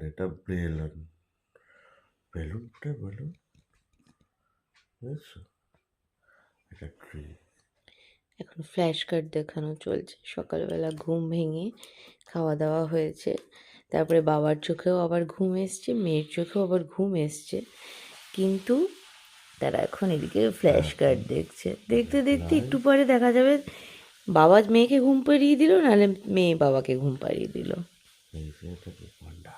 এটা balloon, balloon ফুটে balloon, বুঝছো? এটা ট্রি। এখন ফ্ল্যাশ কার্ড দেখানো চলছে। সকালবেলা ঘুম ভেঙে খাওয়া দাওয়া হয়েছে, তারপরে বাবার চোখেও আবার ঘুম এসছে, মেয়ের চোখেও আবার ঘুম এসছে, কিন্তু তারা এখন এদিকে ফ্ল্যাশ কার্ড দেখছে। দেখতে দেখতে একটু পরে দেখা যাবে বাবা মেয়েকে ঘুম পাড়িয়ে দিল, নাহলে মেয়ে বাবাকে ঘুম পাড়িয়ে দিল। এটা কি পান্ডা,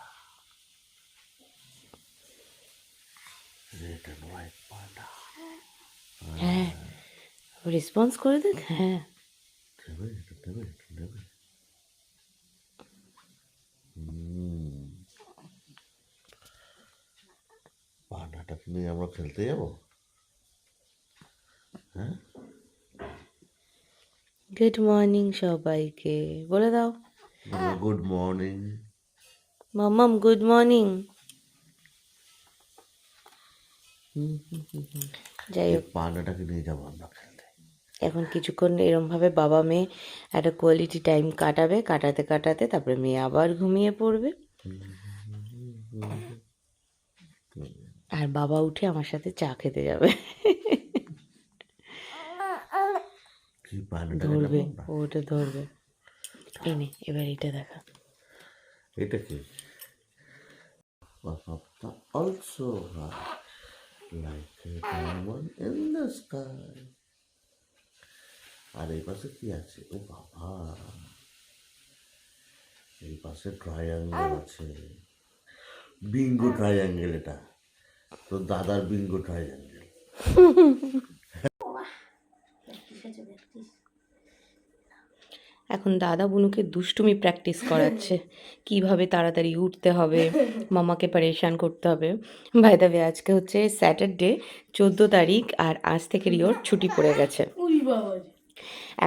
রেড অ্যান্ড হোয়াইট পান্ডা। হ্যাঁ, রেসপন্স করে দেখ। হ্যাঁ, দেবে এটা, দেবে এটা, দেবে। পান্ডাটাকে নিয়ে আমরা খেলতে যাবো। হ্যাঁ, গুড মর্নিং সবাইকে বলে দাও। Good morning. মাম্মাম গুড মর্নিং। যাই হোক, পান্ডাটাকে নিয়ে যাবো আমরা খেলতে। এখন কিছুক্ষণ এরমভাবে বাবা মেয়ে একটা কোয়ালিটি টাইম কাটাবে, কাটাতে কাটাতে তারপরে মেয়ে আবার ঘুমিয়ে পড়বে, আর বাবা উঠে আমার সাথে চা খেতে যাবে। কি পান্ডাটাকে ধরবে, নেবো আমরা? ওটা ধরবে। এনে এবার এটা দেখা। এটা কি? Also like a diamond in the sky. আর এই পাশে কি আছে? ও বাবা, এই পাশে ট্রায়াঙ্গেল আছে, বিঙ্গো ট্রায়াঙ্গেল। এটা তো দাদার বিঙ্গো ট্রায়াঙ্গেল। এখন দাদা বুনুকে দুষ্টুমি প্র্যাকটিস করাচ্ছে, কিভাবে তাড়াতাড়ি উঠতে হবে, মামাকে পারেশান করতে হবে। বাই দ্য ওয়ে, আজকে হচ্ছে স্যাটারডে 14 তারিখ, আর আজ থেকে রিওর ছুটি পড়ে গেছে।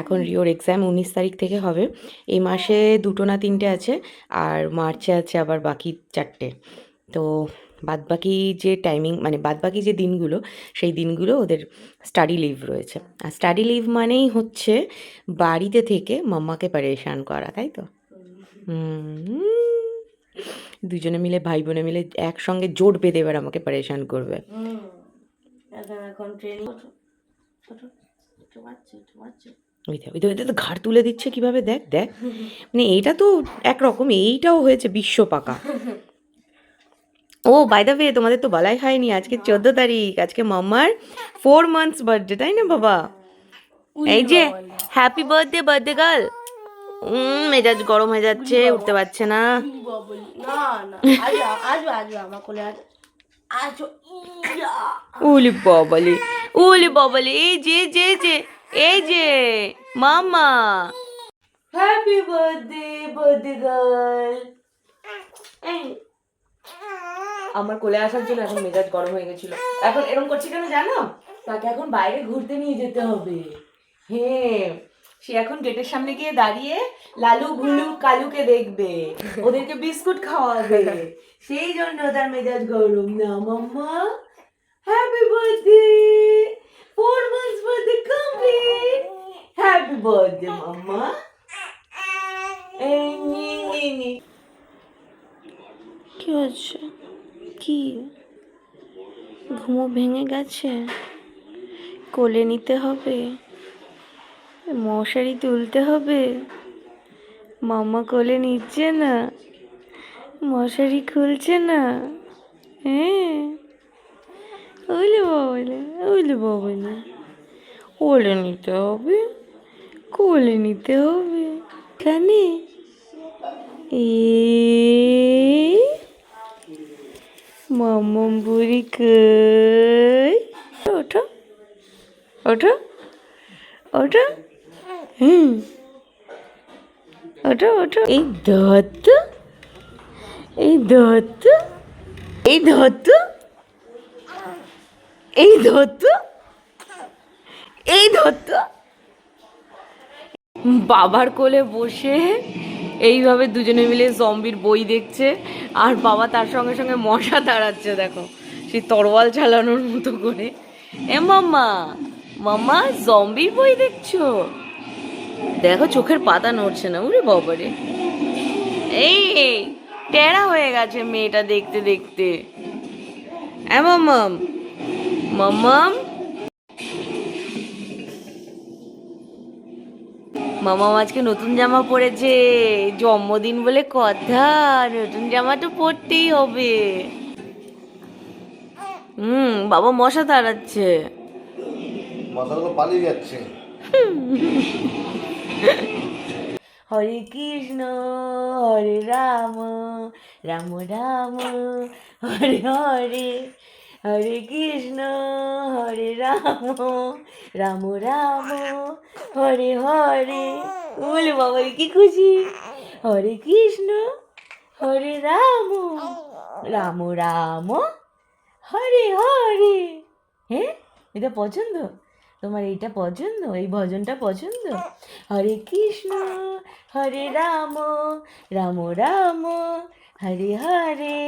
এখন রিওর এক্সাম 19 তারিখ থেকে হবে। এই মাসে 2 না 3টে আছে, আর মার্চে আছে আবার বাকি 4টে। তো বাদবাকি যে টাইমিং, মানে বাদবাকি যে দিনগুলো, সেই দিনগুলো ওদের স্টাডি লিভ রয়েছে। আর স্টাডি লিভ মানেই হচ্ছে বাড়িতে থেকে মাম্মাকে পারেশান করা, তাই তো? দুজনে মিলে, ভাই বোনে মিলে একসঙ্গে জোট বেঁধে এবার আমাকে পারেশান করবে। এখন ট্রেনিং ওই তো ঘাড় তুলে দিচ্ছে কিভাবে, দেখ দেখ। মানে এইটা তো একরকম, এইটাও হয়েছে বিশ্ব পাকা। ও বাই দ্য ওয়ে, তোমাদের তো বলাই হয়নি, আজকে 14 তারিখ, আজকে মাম্মার 4 মান্থস বার্থডে, তাই না বাবা? এই যে হ্যাপি বার্থডে বার্থডে গার্ল। মেজাজ গরম হয়ে যাচ্ছে, উঠতে পারছে না। উলি বাবালি, উলি বাবালি, এই যে যে যে এই যে মামা, হ্যাপি বার্থডে বার্থডে গার্ল। আমার কোলে আসার জন্য এখন মেজাজ গরম হয়ে গেছিল। এখন এরকম করছি কেন জানো? তাকে এখন বাইরে ঘুরতে নিয়ে যেতে হবে। হ্যাঁ, সে এখন গেটের সামনে গিয়ে দাঁড়িয়ে লালু ভুলু কালুকে দেখবে, ওদেরকে বিস্কুট খাওয়াবে, সেই জন্য তার মেজাজ গরম। না mamma, happy birthday, 4 months birthday complete, happy birthday mamma. কি হচ্ছে? কি ঘুমো ভেঙে গেছে? কোলে নিতে হবে, মশারি তুলতে হবে। মামা কোলে নিচ্ছে না, মশারি খুলছে না। হ্যাঁ, ওলে বাবলে, ওলে বাবলে, কোলে নিতে হবে, কোলে নিতে হবে। এখানে মাম্মাম বুড়ি কই? ওঠো ওঠো ওঠো, ওঠো ওঠো। এই ধরতো, এই ধরতো, এই ধরতো, এই ধরতো, এই ধরতো। বাবার কোলে বসে এইভাবে দুজনে মিলে জম্বির বই দেখছে, আর বাবা তার সঙ্গে সঙ্গে মশা তাড়াচ্ছে। দেখো, সেই তরোয়াল চালানোর মতো করে। এ মাম্মা, মাম্মা জম্বির বই দেখছো? দেখো চোখের পাতা নড়ছে না। উরে বাবারে, এই টেরা হয়ে গেছে মেয়েটা দেখতে দেখতে। মাম্মাম, মাম্মাম, মামাম আজকে নতুন জামা পরেছে, জন্মদিন বলে কথা, নতুন জামা তো পরতেই হবে। বাবা মশা তাড়াচ্ছে। মশাগুলো পালিয়ে যাচ্ছে। হরে কৃষ্ণ হরে রাম, রাম রাম হরে হরে, হরে কৃষ্ণ হরে রাম, রাম রাম হরে হরে। বলে বাবা কি খুশি। হরে কৃষ্ণ হরে রাম, রাম রাম হরে হরে। হ্যাঁ, এটা পছন্দ তোমার? এইটা পছন্দ? এই ভজনটা পছন্দ? হরে কৃষ্ণ হরে রাম, রাম রাম হরে হরে,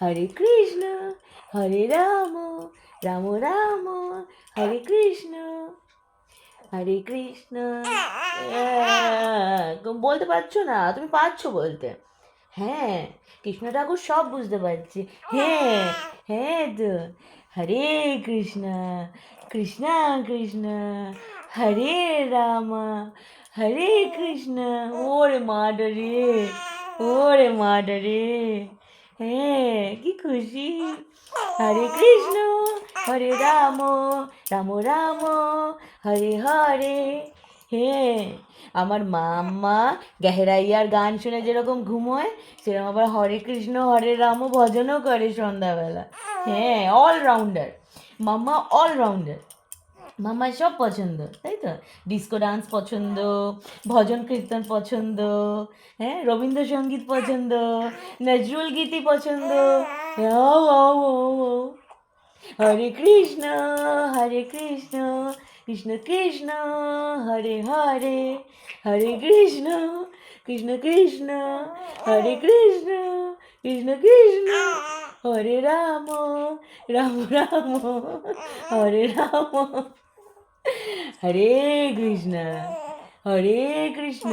হরে কৃষ্ণ হরে রাম, রাম রাম হরে কৃষ্ণ, হরে কৃষ্ণ। তুমি বলতে পারছো না? তুমি পারছো বলতে। হ্যাঁ, কৃষ্ণ ঠাকুর সব বুঝতে পারছি। হ্যাঁ, হ্যাঁ তো। হরে কৃষ্ণ কৃষ্ণ কৃষ্ণ হরে রাম, হরে কৃষ্ণ। ওরে মাটা রে, ওরে মাটা রে। হ্যাঁ, কি খুশি। হরে কৃষ্ণ হরে রাম, রাম রাম হরে হরে। হ্যাঁ, আমার মাম্মা গেহরাইয়ার গান শুনে যেরকম ঘুমোয়, সেরকম আবার হরে কৃষ্ণ হরে রাম ভজনও করে সন্ধ্যাবেলা। হ্যাঁ, অলরাউন্ডার মাম্মা, অলরাউন্ডার। মাম্মার সব পছন্দ, তাই তো? ডিস্কো ডান্স পছন্দ, ভজন কীর্তন পছন্দ, হ্যাঁ, রবীন্দ্রসঙ্গীত পছন্দ, নজরুল গীতি পছন্দ। ও ও ও ও। হরে কৃষ্ণ কৃষ্ণ কৃষ্ণ হরে হরে, হরে কৃষ্ণ কৃষ্ণ কৃষ্ণ হরে কৃষ্ণ, কৃষ্ণ কৃষ্ণ হরে রাম, রাম রাম হরে রাম। হরে কৃষ্ণ হরে কৃষ্ণ,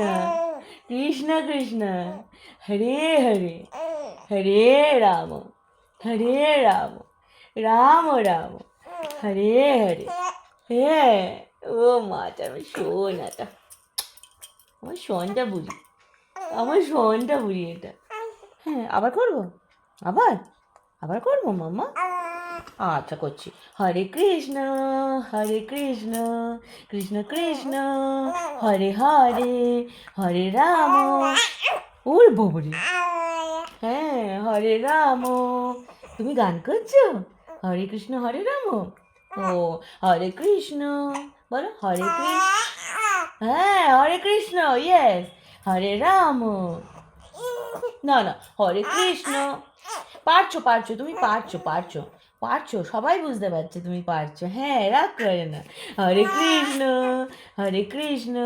কৃষ্ণ কৃষ্ণ হরে হরে, হরে রাম, হরে রাম, রাম রাম হরে হরে। হ্যাঁ, ও মাটা, আমার সোনাটা, আমার সোনটা বুড়ি, আমার সোনটা বুড়ি এটা। হ্যাঁ, আবার করবো, আবার আবার করবো মাম্মা। আচ্ছা করছি। হরে কৃষ্ণ কৃষ্ণ কৃষ্ণ কৃষ্ণ হরে হরে, হরে রাম। ওর বাবরে। হ্যাঁ, হরে রাম। তুমি গান করছো? হরে কৃষ্ণ হরে রাম। ও, হরে কৃষ্ণ বলো, হরে কৃষ্ণ। হ্যাঁ, হরে কৃষ্ণ, ইয়েস। হরে রাম। না না, হরে কৃষ্ণ। পারছো পারছো, তুমি পারছো পারছো পারছো, সবাই বুঝতে পারছে তুমি পারছো। হ্যাঁ, রাগ করে না। হরে কৃষ্ণ